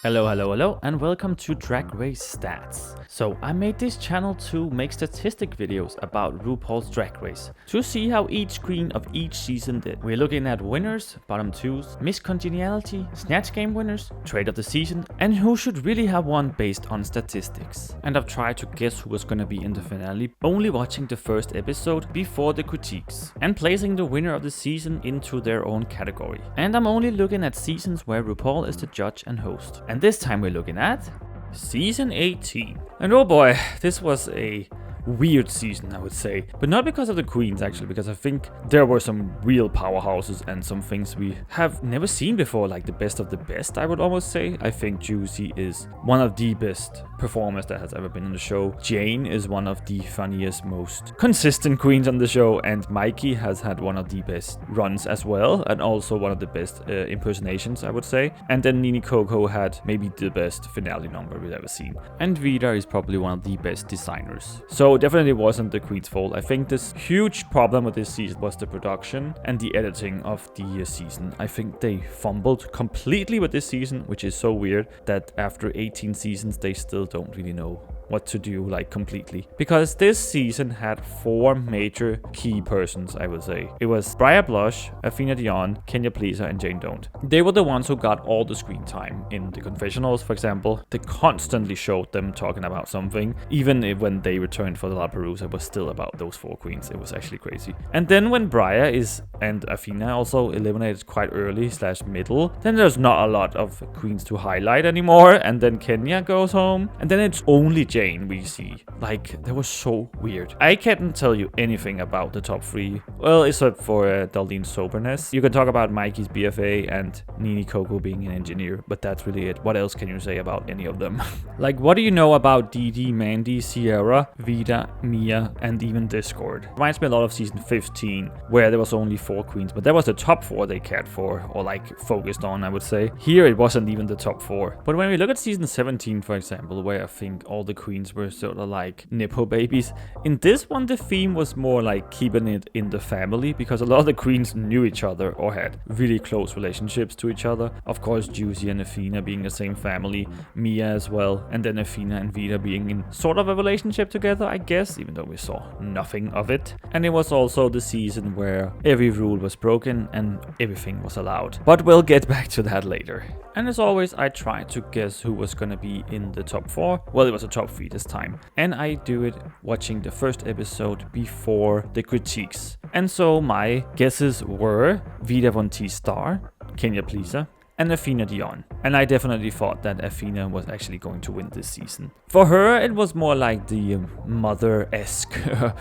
Hello, and welcome to Drag Race Stats. So I made this channel to make statistic videos about RuPaul's Drag Race, to see how each queen of each season did. We're looking at winners, bottom twos, miscongeniality, snatch game winners, trade of the season, and who should really have won based on statistics. And I've tried to guess who was gonna be in the finale, only watching the first episode before the critiques, and placing the winner of the season into their own category. And I'm only looking at seasons where RuPaul is the judge and host. And this time we're looking at Season 18. And oh boy, this was a weird season, I would say. But not because of the queens, actually, because I think there were some real powerhouses and some things we have never seen before, like the best of the best, I would almost say. I think Juicy is one of the best performers that has ever been on the show. Jane is one of the funniest, most consistent queens on the show, and Mikey has had one of the best runs as well, and also one of the best impersonations, I would say. And then Nini Koko had maybe the best finale number we've ever seen. And Vida is probably one of the best designers. So definitely wasn't the queen's fault. I think this huge problem with this season was the production and the editing of the season. I think they fumbled completely with this season, which is so weird that after 18 seasons they still don't really know what to do, like, completely. Because this season had 4 major key persons, I would say. It was Briar Blush, Athena Dion, Kenya Pleaser, and Jane Don't. They were the ones who got all the screen time. In the confessionals, for example, they constantly showed them talking about something. Even when they returned for the Lollapalooza, it was still about those 4 queens. It was actually crazy. And then when Briar and Athena also eliminated quite early / middle, then there's not a lot of queens to highlight anymore. And then Kenya goes home, and then it's only Jane we see. Like, that was so weird. I can't tell you anything about the top 3, well, except for Darlene's soberness. You can talk about Mikey's BFA and Nini Koko being an engineer, but that's really it. What else can you say about any of them? Like, what do you know about Dee, Mandy, Sierra, Vida, Mia, and even Discord? Reminds me a lot of season 15, where there was only 4 queens, but that was the top 4 they cared for, or like focused on, I would say. Here it wasn't even the top 4. But when we look at season 17, for example, where I think all the queens were sort of like nipple babies, in this one the theme was more like keeping it in the family, because a lot of the queens knew each other or had really close relationships to each other. Of course, Juicy and Athena being the same family, Mia as well, and then Athena and Vida being in sort of a relationship together, I guess, even though we saw nothing of it. And it was also the season where every rule was broken and everything was allowed. But we'll get back to that later. And as always, I tried to guess who was gonna be in the top 4. Well, it was a top 3 this time. And I do it watching the first episode before the critiques. And so my guesses were Vida Von T Star, Kenya Pleaser, and Athena Dion. And I definitely thought that Athena was actually going to win this season. For her, it was more like the mother-esque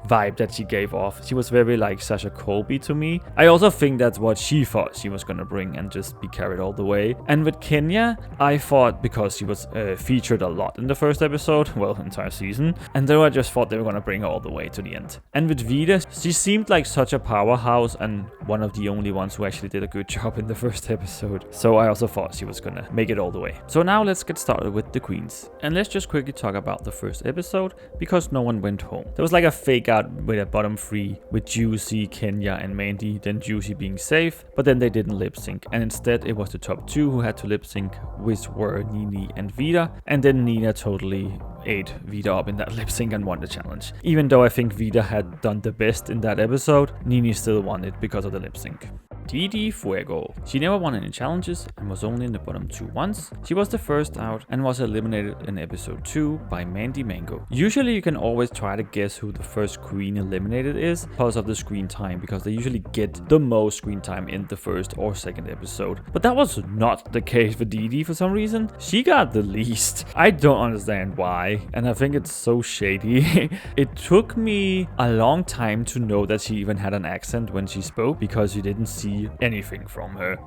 vibe that she gave off. She was very like Sasha Colby to me. I also think that's what she thought she was gonna bring and just be carried all the way. And with Kenya, I thought, because she was featured a lot in the first episode, well, entire season, and then I just thought they were gonna bring her all the way to the end. And with Vida, she seemed like such a powerhouse and one of the only ones who actually did a good job in the first episode. So I also thought she was gonna make it all the way. So now let's get started with the queens. And let's just quickly talk about the first episode, because no one went home. There was like a fake out with a bottom 3 with Juicy, Kenya, and Mandy, then Juicy being safe, but then they didn't lip sync, and instead it was the top 2 who had to lip sync, which were Nini and Vida, and then Nina totally ate Vida up in that lip sync and won the challenge. Even though I think Vida had done the best in that episode, Nini still won it because of the lip sync. Didi Fuego. She never won any challenges and was only in the bottom 2 once. She was the first out and was eliminated in episode 2 by Mandy Mango. Usually you can always try to guess who the first queen eliminated is because of the screen time, because they usually get the most screen time in the first or second episode. But that was not the case for Didi for some reason. She got the least. I don't understand why, and I think it's so shady. It took me a long time to know that she even had an accent when she spoke, because you didn't see anything from her.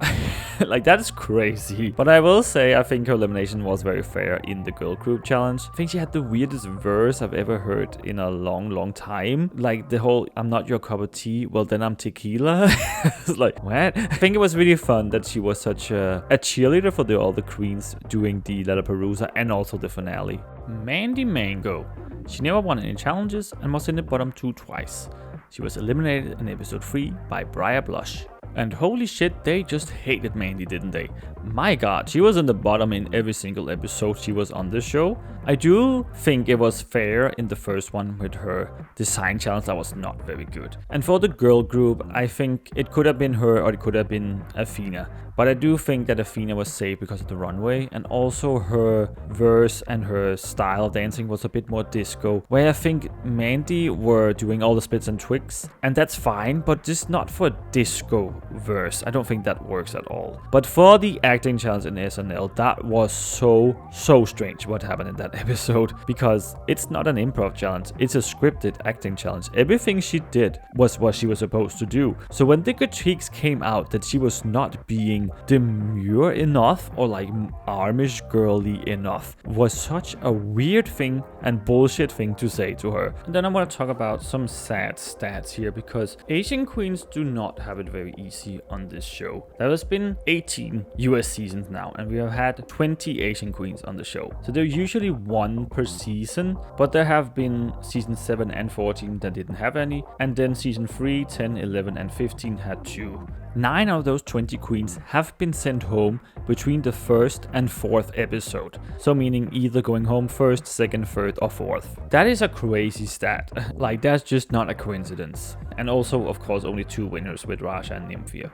Like, that is crazy. But I will say, I think her elimination was very fair in the girl group challenge. I think she had the weirdest verse I've ever heard in a long time. Like the whole "I'm not your cup of tea, well then I'm tequila." It's like, what? I think it was really fun that she was such a cheerleader for all the queens doing the Lollapalooza and also the finale. Mandy Mango. She never won any challenges and was in the bottom 2 twice. She was eliminated in episode 3 by Briar Blush. And holy shit, they just hated Mandy, didn't they? My god, she was in the bottom in every single episode she was on this show. I do think it was fair in the first one with her design challenge that was not very good. And for the girl group, I think it could have been her or it could have been Athena. But I do think that Athena was safe because of the runway, and also her verse and her style of dancing was a bit more disco, where I think Mandy were doing all the splits and twigs, and that's fine, but just not for a disco verse. I don't think that works at all. But for the acting challenge in SNL, that was so strange what happened in that episode, because it's not an improv challenge, it's a scripted acting challenge. Everything she did was what she was supposed to do. So when the critiques came out that she was not being demure enough or like Amish girly enough was such a weird thing and bullshit thing to say to her. And then I want to talk about some sad stats here, because Asian queens do not have it very easy on this show. There has been 18 US seasons now, and we have had 20 Asian queens on the show. So they're usually one per season, but there have been season 7 and 14 that didn't have any, and then season 3, 10, 11 and 15 had 2. 9 out of those 20 queens have been sent home between the first and fourth episode. So meaning either going home first, second, third or fourth. That is a crazy stat. Like, that's just not a coincidence. And also, of course, only 2 winners with Raja and Nymphia.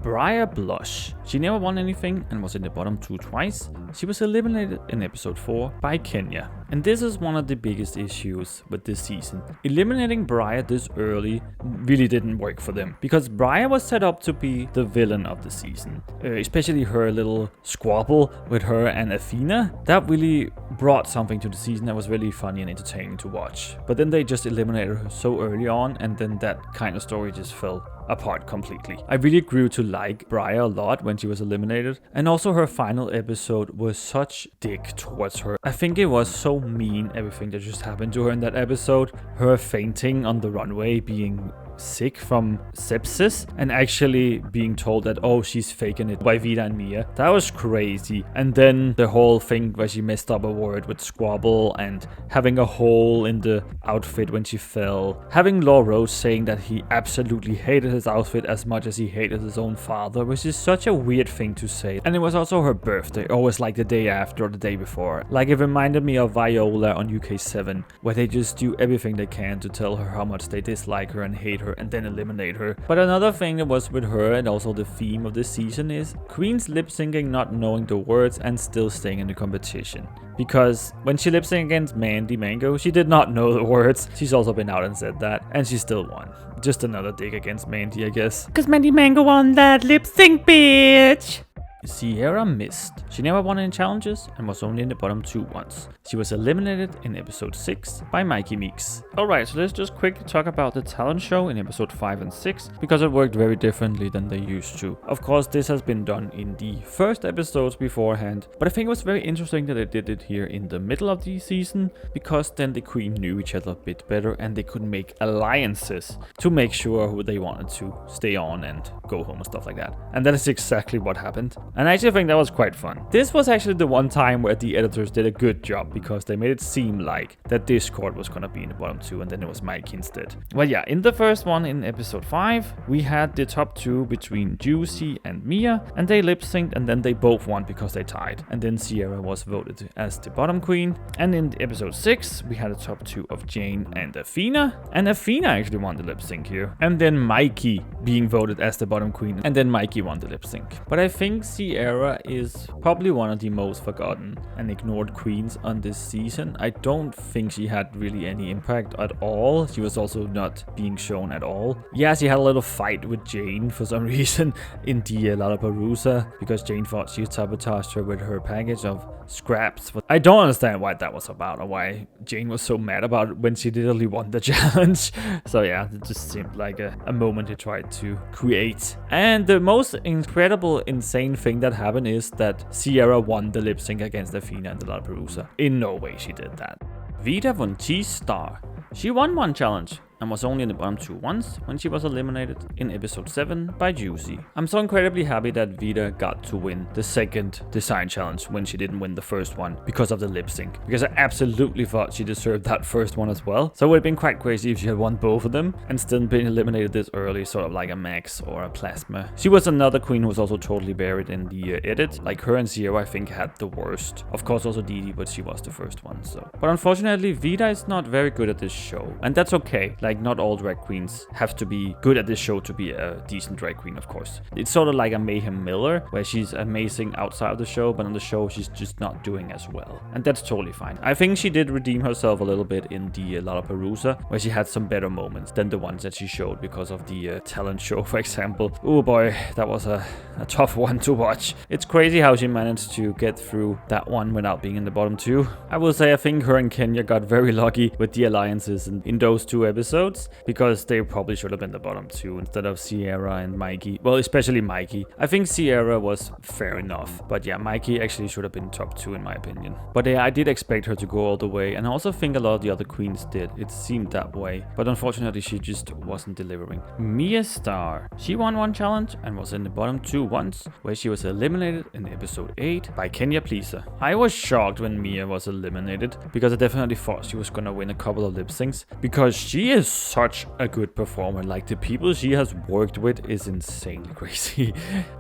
Briar Blush. She never won anything and was in the bottom 2 twice. She was eliminated in episode 4 by Kenya. And this is one of the biggest issues with this season. Eliminating Briar this early really didn't work for them, because Briar was set up to be the villain of the season. Especially her little squabble with her and Athena. That really brought something to the season that was really funny and entertaining to watch. But then they just eliminated her so early on, and then that kind of story just fell apart completely. I really grew to like Briar a lot when she was eliminated, and also her final episode was such dick towards her. I think it was so mean, everything that just happened to her in that episode. Her fainting on the runway, being sick from sepsis, and actually being told that, oh, she's faking it by Vida and Mia. That was crazy. And then the whole thing where she messed up a word with squabble and having a hole in the outfit when she fell. Having Law Rose saying that he absolutely hated his outfit as much as he hated his own father, which is such a weird thing to say. And it was also her birthday, always like the day after or the day before. Like, it reminded me of Viola on UK7, where they just do everything they can to tell her how much they dislike her and hate her and then eliminate her. But another thing that was with her, and also the theme of this season, is queens lip syncing, not knowing the words and still staying in the competition. Because when she lip synced against Mandy Mango, she did not know the words. She's also been out and said that, and she still won. Just another dig against Mandy, I guess. Because Mandy Mango won that lip sync, bitch! Sierra missed. She never won any challenges and was only in the bottom 2 once. She was eliminated in episode 6 by Mikey Meeks. Alright, so let's just quickly talk about the talent show in episode 5 and 6, because it worked very differently than they used to. Of course, this has been done in the first episodes beforehand, but I think it was very interesting that they did it here in the middle of the season, because then the queen knew each other a bit better and they could make alliances to make sure who they wanted to stay on and go home and stuff like that. And that is exactly what happened. And I actually think that was quite fun. This was actually the one time where the editors did a good job, because they made it seem like that Discord was gonna be in the bottom 2 and then it was Mikey instead. Well, yeah, in the first one in episode 5, we had the top 2 between Juicy and Mia, and they lip synced and then they both won because they tied. And then Sierra was voted as the bottom queen. And in episode 6, we had a top 2 of Jane and Athena, and Athena actually won the lip sync here. And then Mikey being voted as the bottom queen, and then Mikey won the lip sync. But I think Sierra is probably one of the most forgotten and ignored queens on this season. I don't think she had really any impact at all. She was also not being shown at all. Yeah, she had a little fight with Jane for some reason in the Lollapalooza, because Jane thought she sabotaged her with her package of scraps. But I don't understand why that was about, or why Jane was so mad about it when she literally won the challenge. So yeah, it just seemed like a moment he tried to create. And the most incredible, insane thing that happened is that Sierra won the lip sync against Athena in the Lollapalooza. In no way she did that. Vida von T Star. She won one challenge, and was only in the bottom 2 once when she was eliminated in episode 7 by Juicy. I'm so incredibly happy that Vida got to win the second design challenge when she didn't win the first one because of the lip sync, because I absolutely thought she deserved that first one as well. So it would have been quite crazy if she had won both of them and still been eliminated this early, sort of like a Max or a Plasma. She was another queen who was also totally buried in the edit. Like her and Zero, I think, had the worst. Of course also Didi, but she was the first one. So, but unfortunately Vida is not very good at this show, and that's okay. Like not all drag queens have to be good at this show to be a decent drag queen, of course. It's sort of like a Mayhem Miller, where she's amazing outside of the show, but on the show she's just not doing as well, and that's totally fine. I think she did redeem herself a little bit in the Lollapalooza, where she had some better moments than the ones that she showed because of the talent show, for example. Oh boy, that was a tough one to watch. It's crazy how she managed to get through that one without being in the bottom 2. I will say I think her and Kenya got very lucky with the alliances in those 2 episodes, because they probably should have been the bottom 2 instead of Sierra and Mikey. Well, especially Mikey. I think Sierra was fair enough, but yeah, Mikey actually should have been top 2 in my opinion. But yeah, I did expect her to go all the way, and I also think a lot of the other queens did. It seemed that way, but unfortunately she just wasn't delivering. Mia Star. She won one challenge and was in the bottom 2 once, where she was eliminated in episode 8 by Kenya Pleaser. I was shocked when Mia was eliminated, because I definitely thought she was gonna win a couple of lip syncs, because she is such a good performer. Like the people she has worked with is insanely crazy.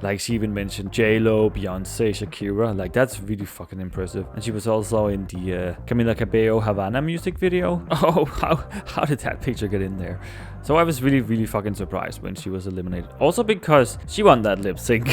Like she even mentioned J-Lo, Beyonce, Shakira. Like that's really fucking impressive. And she was also in the Camila Cabello Havana music video. Oh, how did that picture get in there? So I was really fucking surprised when she was eliminated. Also because she won that lip sync.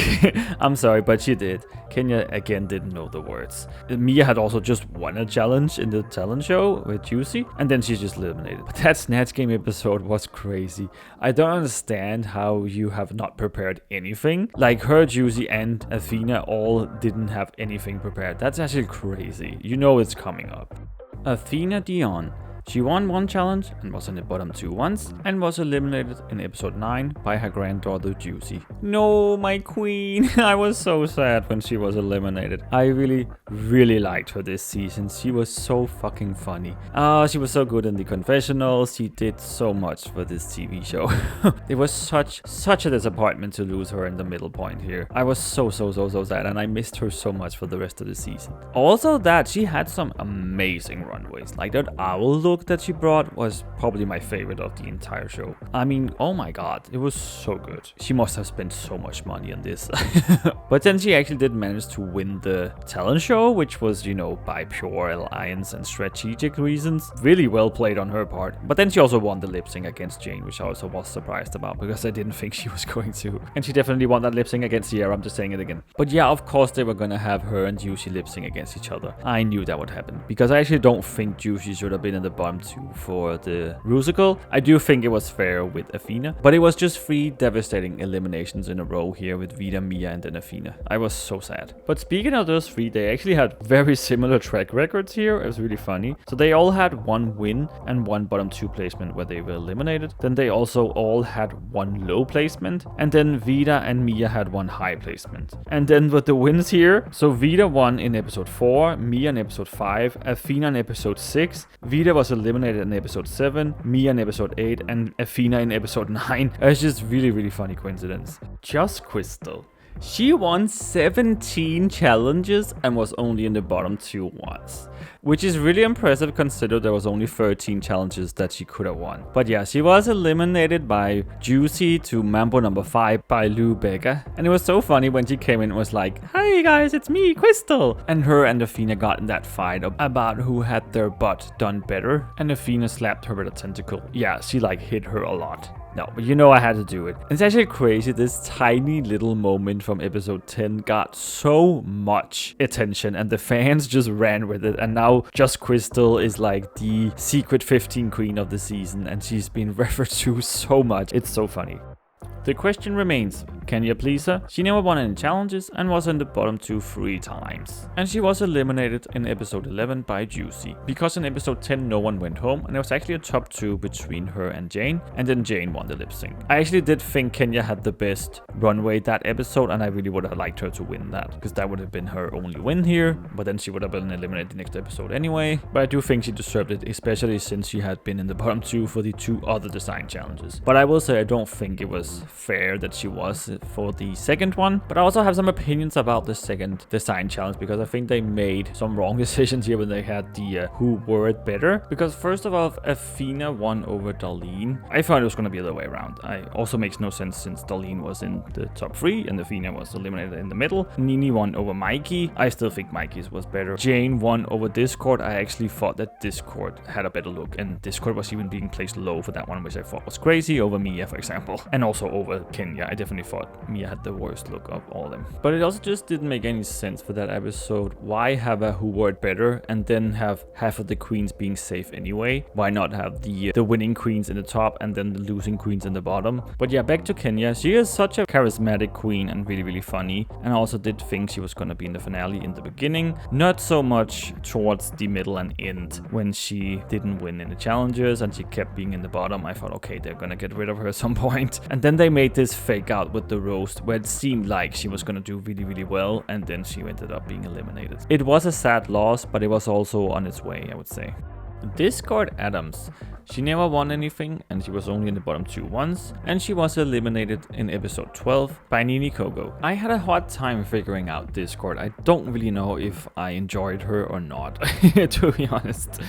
I'm sorry, but she did. Kenya again didn't know the words. Mia had also just won a challenge in the talent show with Juicy, and then she's just eliminated. But that Snatch Game episode was crazy. I don't understand how you have not prepared anything. Like her, Juicy, and Athena all didn't have anything prepared. That's actually crazy. You know it's coming up. Athena Dion. She won one challenge and was in the bottom 2 once, and was eliminated in episode 9 by her granddaughter Juicy. No, my queen. I was so sad when she was eliminated. I really liked her this season. She was so fucking funny. She was so good in the confessionals. She did so much for this TV show. It was such a disappointment to lose her in the middle point here. I was so sad, and I missed her so much for the rest of the season. Also that she had some amazing runways. Like that owl look that she brought was probably my favorite of the entire show. I mean, oh my god, it was so good. She must have spent so much money on this. But then she actually did manage to win the talent show, which was, you know, by pure alliance and strategic reasons. Really well played on her part. But then she also won the lip sync against Jane, which I also was surprised about, because I didn't think she was going to. And she definitely won that lip sync against Sierra, I'm just saying it again. But yeah, of course they were gonna have her and Juicy lip sync against each other. I knew that would happen, because I actually don't think Juicy should have been in the bottom 2 for the Rusical. I do think it was fair with Athena, but it was just 3 devastating eliminations in a row here with Vida, Mia, and then Athena. I was so sad. But speaking of those 3, they actually had very similar track records here. It was really funny. So they all had 1 win and 1 bottom 2 placement where they were eliminated. Then they also all had 1 low placement, and then Vida and Mia had 1 high placement. And then with the wins here, so Vida won in episode 4, Mia in episode 5, Athena in episode 6, Vida was eliminated in episode 7, Mia in episode 8, and Athena in episode 9. It's just really funny coincidence. Just Crystal. She won 17 challenges and was only in the bottom 2 once, which is really impressive considering there was only 13 challenges that she could have won. But yeah, she was eliminated by Juicy to Mambo number 5 by Lou Bega, and it was so funny when she came in and was like, "Hey guys, it's me, Crystal!" And her and Athena got in that fight about who had their butt done better, and Athena slapped her with a tentacle. Yeah, she like hit her a lot. No, but you know I had to do it. It's actually crazy, this tiny little moment from episode 10 got so much attention, and the fans just ran with it, and now Just Crystal is like the secret 15 queen of the season, and she's been referred to so much. It's so funny. The question remains, Kenya pleaser? She never won any challenges and was in the bottom 2 3 times. And she was eliminated in episode 11 by Juicy, because in episode 10 no one went home and it was actually a top 2 between her and Jane, and then Jane won the lip sync. I actually did think Kenya had the best runway that episode, and I really would have liked her to win that, because that would have been her only win here, but then she would have been eliminated the next episode anyway. But I do think she deserved it, especially since she had been in the bottom 2 for the 2 other design challenges. But I will say I don't think it was fair that she was for the second one, but I also have some opinions about the second design challenge, because I think they made some wrong decisions here when they had the who wore it better. Because first of all, Athena won over Darlene. I thought it was going to be the other way around. It also makes no sense since Darlene was in the top 3 and Athena was eliminated in the middle. Nini won over Mikey. I still think Mikey's was better. Jane won over Discord. I actually thought that Discord had a better look, and Discord was even being placed low for that one, which I thought was crazy, over Mia for example, and also over Kenya. I definitely thought Mia had the worst look of all of them. But it also just didn't make any sense for that episode. Why have a who wore it better and then have half of the queens being safe anyway? Why not have the winning queens in the top and then the losing queens in the bottom? But yeah, back to Kenya. She is such a charismatic queen and really funny, and I also did think she was going to be in the finale in the beginning, not so much towards the middle and end when she didn't win in the challenges and she kept being in the bottom. I thought, okay, they're gonna get rid of her at some point. And then they made this fake out with the roast where it seemed like she was gonna do really well, and then she ended up being eliminated. It was a sad loss, but it was also on its way, I would say. Discord Adams. She never won anything, and she was only in the bottom 2 once, and she was eliminated in episode 12 by Nini Koko. I had a hard time figuring out Discord. I don't really know if I enjoyed her or not, to be honest.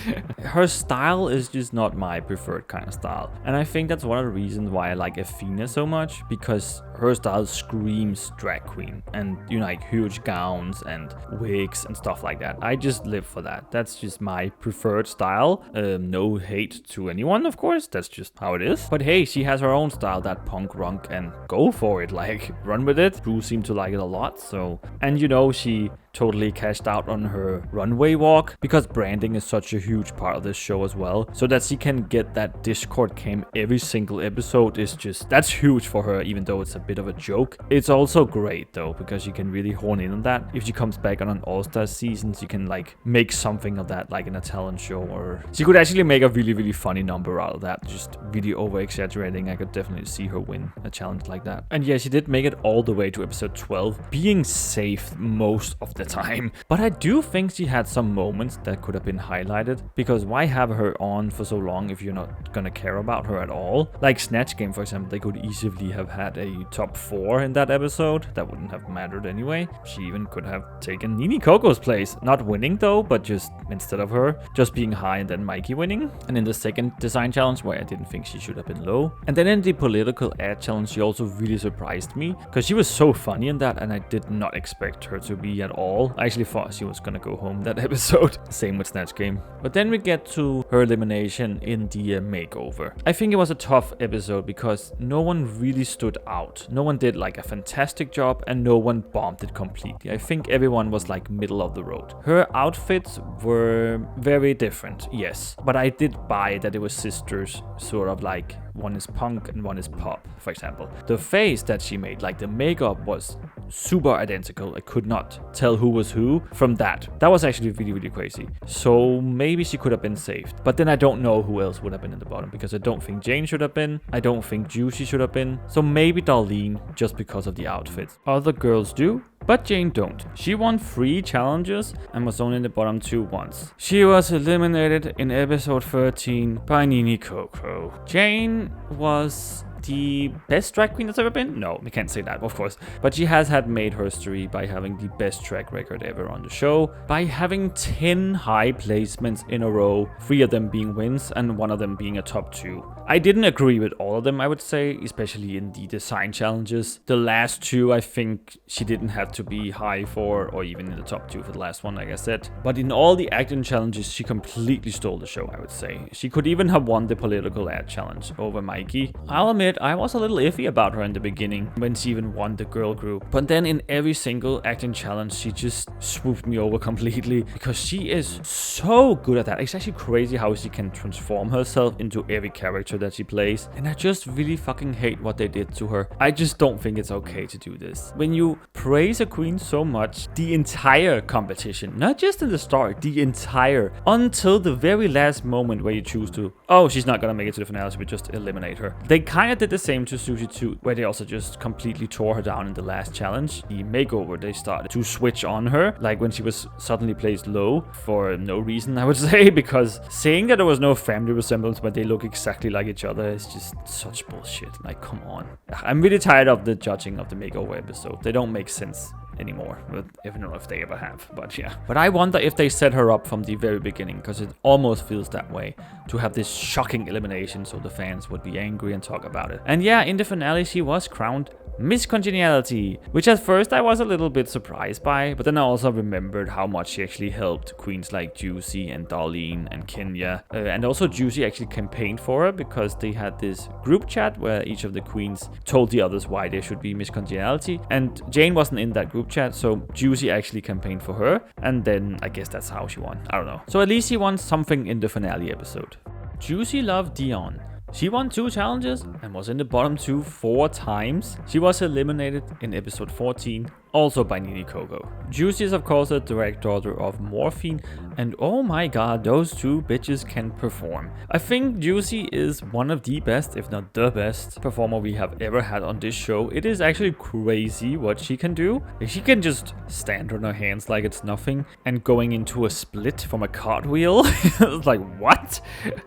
Her style is just not my preferred kind of style, and I think that's one of the reasons why I like Athena so much, because her style screams drag queen, and you know, like huge gowns and wigs and stuff like that. I just live for that. That's just my preferred style. No hate to anyone, of course, that's just how it is. But hey, she has her own style, that punk rock, and go for it, like run with it. Drew seemed to like it a lot, so, and you know, she totally cashed out on her runway walk, because branding is such a huge part of this show as well, so that she can get that Discord cam every single episode is just, that's huge for her, even though it's a bit of a joke. It's also great though, because she can really hone in on that. If she comes back on an all-star season, she can like make something of that, like in a talent show, or she could actually make a really funny number out of that, just really over exaggerating. I could definitely see her win a challenge like that. And yeah, she did make it all the way to episode 12, being safe most of the time. But I do think she had some moments that could have been highlighted, because why have her on for so long if you're not gonna care about her at all? Like Snatch Game, for example, they could easily have had a top 4 in that episode. That wouldn't have mattered anyway. She even could have taken Nini Koko's place, not winning though, but just instead of her, just being high and then Mikey winning. And in the second design challenge, where I didn't think she should have been low. And then in the political ad challenge, she also really surprised me, because she was so funny in that, and I did not expect her to be at all. I actually thought she was gonna go home that episode. Same with Snatch Game. But then we get to her elimination in the makeover. I think it was a tough episode because no one really stood out. No one did like a fantastic job, and no one bombed it completely. I think everyone was like middle of the road. Her outfits were very different, yes, but I did buy that it was sisters, sort of like one is punk and one is pop, for example. The face that she made, like the makeup, was super identical. I could not tell who was who from that. That was actually really crazy. So maybe she could have been saved. But then I don't know who else would have been in the bottom, because I don't think Jane should have been. I don't think Juicy should have been. So maybe Darlene, just because of the outfits. Other girls do, but Jane don't. She won 3 challenges and was only in the bottom 2 once. She was eliminated in episode 13 by Nini Koko. Jane was the best drag queen that's ever been? No, we can't say that, of course. But she has had made history by having the best track record ever on the show, by having 10 high placements in a row, 3 of them being wins and 1 of them being a top 2. I didn't agree with all of them, I would say, especially in the design challenges. The last 2, I think she didn't have to be high for, or even in the top 2 for the last one, like I said. But in all the acting challenges, she completely stole the show, I would say. She could even have won the political ad challenge over Mikey. I'll admit, admit, I was a little iffy about her in the beginning when she even won the girl group. But then in every single acting challenge, she just swooped me over completely because she is so good at that. It's actually crazy how she can transform herself into every character that she plays. And I just really fucking hate what they did to her. I just don't think it's okay to do this. When you praise a queen so much, the entire competition, not just in the start, the entire, until the very last moment where you choose to, oh, she's not gonna make it to the finale, so we just eliminate her. They kind of did the same to Susie 2, where they also just completely tore her down in the last challenge. The makeover, they started to switch on her, like when she was suddenly placed low for no reason, I would say, because saying that there was no family resemblance but they look exactly like each other is just such bullshit. Like, come on. I'm really tired of the judging of the makeover episode. They don't make sense anymore, but I don't know if they ever have, but yeah. But I wonder if they set her up from the very beginning, because it almost feels that way, to have this shocking elimination so the fans would be angry and talk about it. And yeah, in the finale she was crowned Miss Congeniality, which at first I was a little bit surprised by, but then I also remembered how much she actually helped queens like Juicy and Darlene and Kenya, and also Juicy actually campaigned for her because they had this group chat where each of the queens told the others why they should be Miss Congeniality, and Jane wasn't in that group chat, so Juicy actually campaigned for her, and then I guess that's how she won. I don't know. So at least she won something in the finale episode. Juicy loved Dion. She won 2 challenges and was in the bottom 2 4 times. She was eliminated in episode 14, also by Nini Koko. Juicy is of course a direct daughter of Morphine, and oh my god, those 2 bitches can perform. I think Juicy is one of the best, if not the best, performer we have ever had on this show. It is actually crazy what she can do. She can just stand on her hands like it's nothing and going into a split from a cartwheel. It's like, what?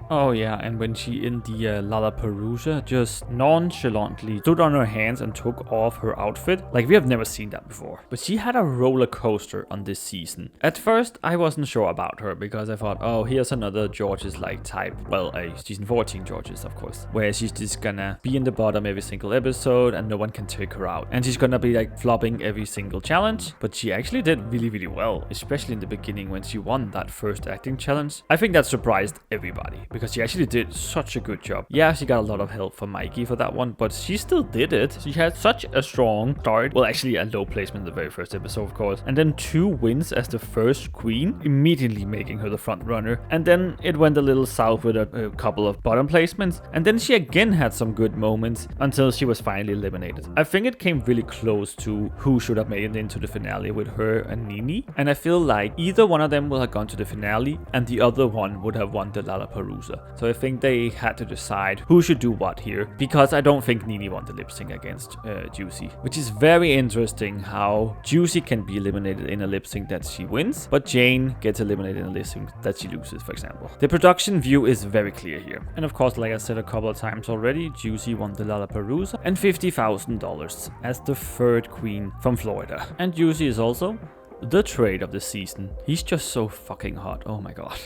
Oh yeah, and when she in the Lollapalooza just nonchalantly stood on her hands and took off her outfit, like we have never seen that before. But she had a roller coaster on this season. At first I wasn't sure about her because I thought, oh, here's another George's like type, well, a season 14 George's of course, where she's just gonna be in the bottom every single episode and no one can take her out, and she's gonna be like flopping every single challenge. But she actually did really well, especially in the beginning when she won that first acting challenge. I think that surprised everybody because she actually did such a good job. Yeah, she got a lot of help from Mikey for that one, but she still did it. She had such a strong start, well, actually a low placement in the very first episode of course, and then 2 wins as the first queen, immediately making her the front runner. And then it went a little south with a couple of bottom placements, and then she again had some good moments until she was finally eliminated. I think it came really close to who should have made it into the finale with her and Nini, and I feel like either one of them would have gone to the finale and the other one would have won the Lollapalooza. So I think they had to decide who should do what here, because I don't think Nini won the lip sync against Juicy, which is very interesting how Juicy can be eliminated in a lip sync that she wins, but Jane gets eliminated in a lip sync that she loses, for example. The production view is very clear here. And of course, like I said a couple of times already, Juicy won the Lollapalooza and $50,000 as the 3rd queen from Florida. And Juicy is also the trade of the season. He's just so fucking hot. Oh my god.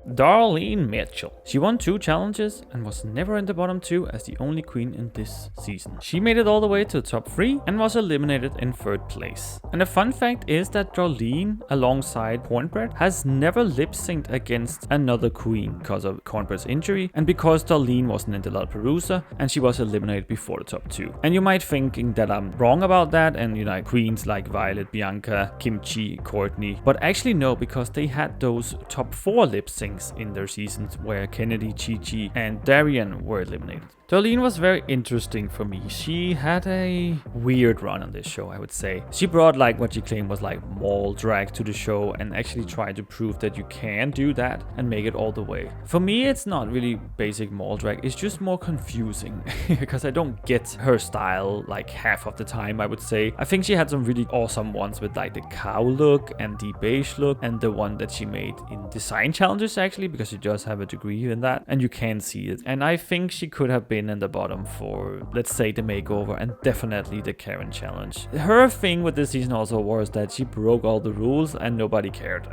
Darlene Mitchell. She won 2 challenges and was never in the bottom 2 as the only queen in this season. She made it all the way to the top 3 and was eliminated in 3rd place. And a fun fact is that Darlene, alongside Cornbread, has never lip synced against another queen because of Cornbread's injury and because Darlene wasn't in the Lollapalooza and she was eliminated before the top 2. And you might thinking that I'm wrong about that, and you know, queens like Violet, Bianca, Kimchi, Courtney, but actually no, because they had those top 4 lip syncs in their seasons where Kennedy, Chi-Chi, and Darian were eliminated. Darlene was very interesting for me. She had a weird run on this show, I would say. She brought like what she claimed was like mall drag to the show and actually tried to prove that you can do that and make it all the way. For me, it's not really basic mall drag. It's just more confusing because I don't get her style like half of the time, I would say. I think she had some really awesome ones with like the cow look and the beige look, and the one that she made in design challenges actually, because she does have a degree in that and you can see it. And I think she could have been in the bottom for, let's say, the makeover and definitely the Karen challenge. Her thing with this season also was that she broke all the rules and nobody cared.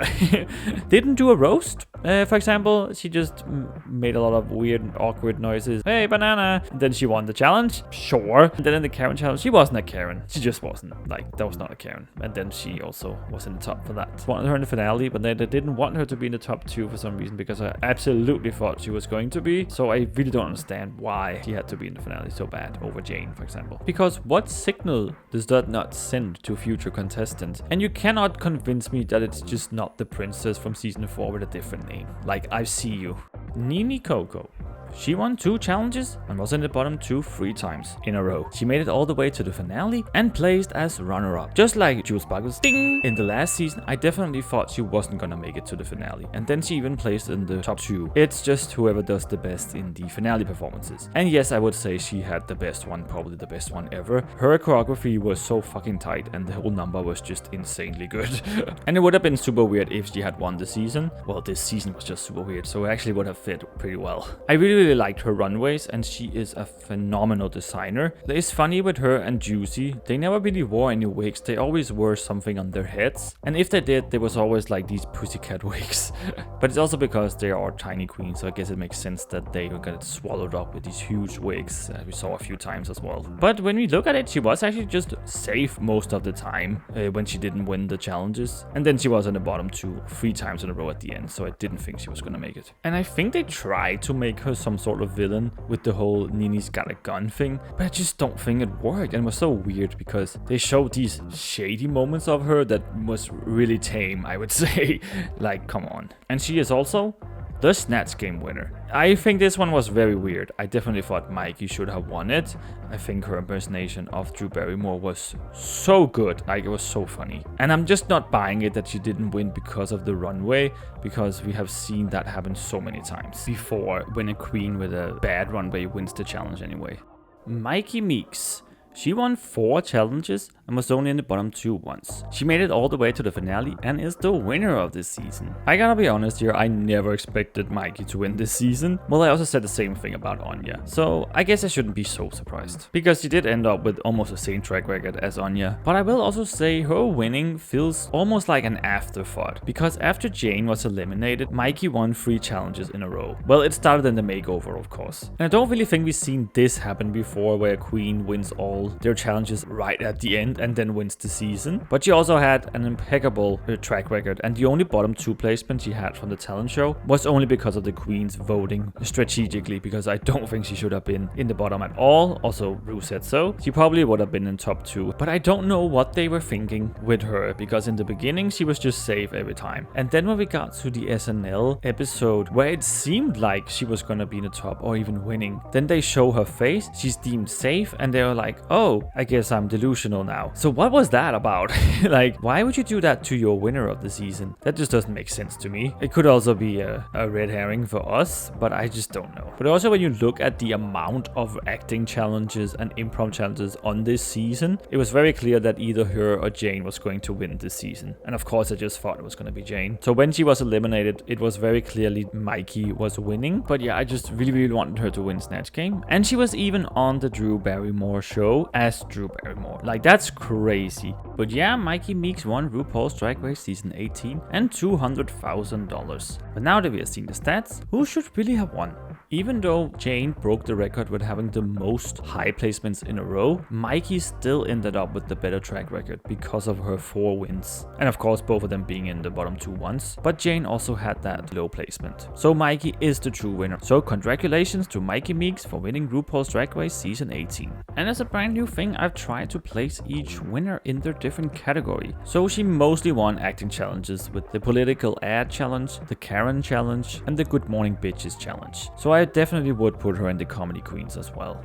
Didn't do a roast, For example, she just made a lot of weird, awkward noises. Hey, banana! And then she won the challenge. Sure. And then in the Karen challenge, she wasn't a Karen. She just wasn't. Like, that was not a Karen. And then she also was in the top for that. Wanted her in the finale, but then they didn't want her to be in the top 2 for some reason, because I absolutely thought she was going to be. So I really don't understand why she had to be in the finale so bad over Jane, for example. Because what signal does that not send to future contestants? And you cannot convince me that it's just not the princess from season 4 with a different name. Like, I see you. Nini Koko. She won 2 challenges and was in the bottom 2 3 times in a row. She made it all the way to the finale and placed as runner-up. Just like Jules Sparkle's ding in the last season, I definitely thought she wasn't gonna make it to the finale. And then she even placed in the top 2. It's just whoever does the best in the finale performances. And yes, I would say she had the best one, probably the best one ever. Her choreography was so fucking tight and the whole number was just insanely good. And it would have been super weird if she had won the season. Well, this season was just super weird, so it actually would have fit pretty well. I really liked her runways, and she is a phenomenal designer. It's funny with her and Juicy, they never really wore any wigs. They always wore something on their heads, and if they did, there was always like these pussycat wigs. But it's also because they are tiny queens, so I guess it makes sense that they would get swallowed up with these huge wigs, as we saw a few times as well. But when we look at it, she was actually just safe most of the time when she didn't win the challenges, and then she was in the bottom 2 3 times in a row at the end, so I didn't think she was gonna make it. And I think they tried to make her some sort of villain with the whole Nini's got a gun thing, but I just don't think it worked, and it was so weird because they showed these shady moments of her that was really tame, I would say. Like, come on. And she is also the Snatch Game winner. I think this one was very weird. I definitely thought Mikey should have won it. I think her impersonation of Drew Barrymore was so good. Like, it was so funny. And I'm just not buying it that she didn't win because of the runway, because we have seen that happen so many times before when a queen with a bad runway wins the challenge anyway. Mikey Meeks. She won 4 challenges and was only in the bottom 2 once. She made it all the way to the finale and is the winner of this season. I gotta be honest here, I never expected Mikey to win this season. Well, I also said the same thing about Anya, so I guess I shouldn't be so surprised, because she did end up with almost the same track record as Anya. But I will also say her winning feels almost like an afterthought, because after Jane was eliminated, Mikey won 3 challenges in a row. Well, it started in the makeover, of course. And I don't really think we've seen this happen before, where a queen wins all their challenges right at the end and then wins the season. But she also had an impeccable track record, and the only bottom 2 placement she had from the talent show was only because of the queens voting strategically, because I don't think she should have been in the bottom at all. Also, Ru said so. She probably would have been in top 2, but I don't know what they were thinking with her, because in the beginning she was just safe every time. And then when we got to the SNL episode where it seemed like she was gonna be in the top or even winning, then they show her face, she's deemed safe, and they're like, oh, I guess I'm delusional now. So what was that about? Like, why would you do that to your winner of the season? That just doesn't make sense to me. It could also be a red herring for us, but I just don't know. But also, when you look at the amount of acting challenges and improv challenges on this season, it was very clear that either her or Jane was going to win this season. And of course, I just thought it was going to be Jane. So when she was eliminated, it was very clearly Mikey was winning. But yeah, I just really wanted her to win Snatch Game. And she was even on the Drew Barrymore show as Drew Barrymore. Like, that's crazy. But yeah, Mikey Meeks won RuPaul's Drag Race season 18 and $200,000. But now that we have seen the stats, who should really have won? Even though Jane broke the record with having the most high placements in a row, Mikey still ended up with the better track record because of her 4 wins. And of course, both of them being in the bottom 2 once. But Jane also had that low placement. So Mikey is the true winner. So congratulations to Mikey Meeks for winning RuPaul's Drag Race season 18. And as a brand new thing, I've tried to place each winner in their different category. So she mostly won acting challenges with the political ad challenge, the Karen challenge, and the Good Morning Bitches challenge. So I definitely would put her in the comedy queens as well.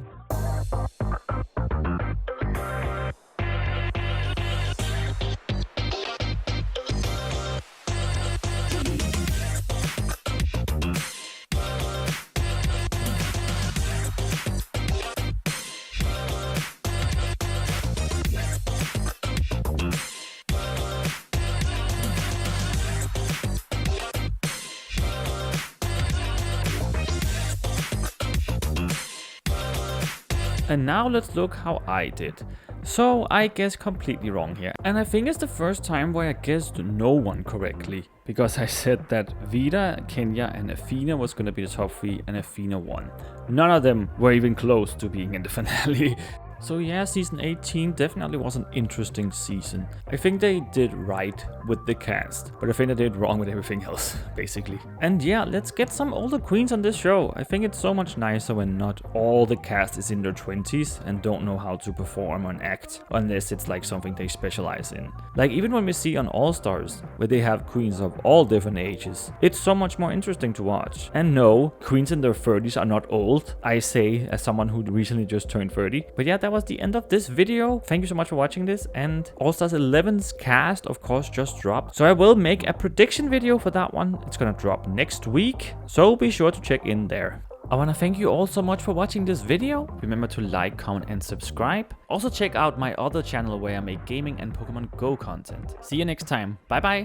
And now let's look how I did. So I guessed completely wrong here. And I think it's the first time where I guessed no one correctly. Because I said that Vida, Kenya and Athena was going to be the top 3 and Athena won. None of them were even close to being in the finale. So yeah, season 18 definitely was an interesting season. I think they did right with the cast, but I think they did wrong with everything else, basically. And yeah, let's get some older queens on this show. I think it's so much nicer when not all the cast is in their 20s and don't know how to perform or act, unless it's like something they specialize in. Like even when we see on All Stars, where they have queens of all different ages, it's so much more interesting to watch. And no, queens in their 30s are not old, I say as someone who recently just turned 30. But yeah, that was the end of this video. Thank you so much for watching this, and All Stars 11's cast of course just dropped, so I will make a prediction video for that one. It's gonna drop next week, so be sure to check in there. I want to thank you all so much for watching this video. Remember to like, comment and subscribe. Also check out my other channel where I make gaming and Pokemon Go content. See you next time. Bye bye.